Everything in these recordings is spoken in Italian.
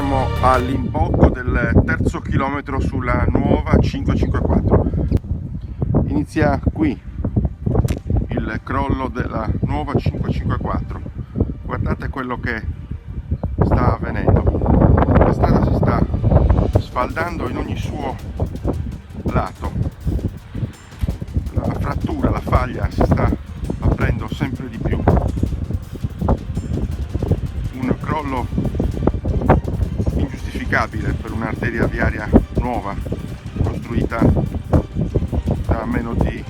Siamo all'imbocco del terzo chilometro sulla nuova 554. Inizia qui il crollo della nuova 554. Guardate quello che sta avvenendo. La strada si sta sfaldando in ogni suo lato. La frattura, la faglia si sta aprendo sempre di più. Un crollo ingiustificabile per un'arteria viaria nuova, costruita da meno di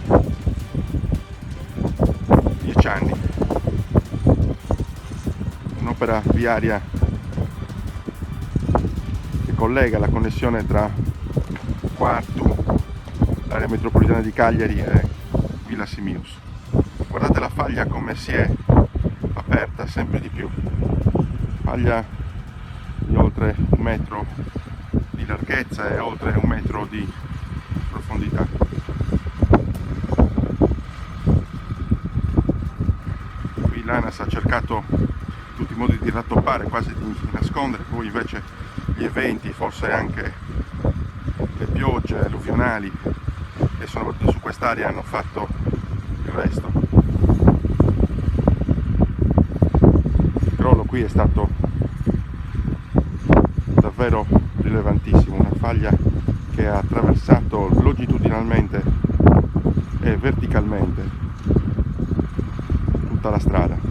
10 anni. Un'opera viaria che collega la connessione tra Quartu, l'area metropolitana di Cagliari e Villa Simius. Guardate la faglia come si è aperta sempre di più. Faglia di oltre 1 metro di larghezza e oltre 1 metro di profondità. Qui l'ANAS ha cercato in tutti i modi di rattoppare, quasi di nascondere, poi invece gli eventi, forse anche le piogge alluvionali che sono battute su quest'area hanno fatto il resto. Il crollo qui è stato davvero rilevantissimo, una faglia che ha attraversato longitudinalmente e verticalmente tutta la strada.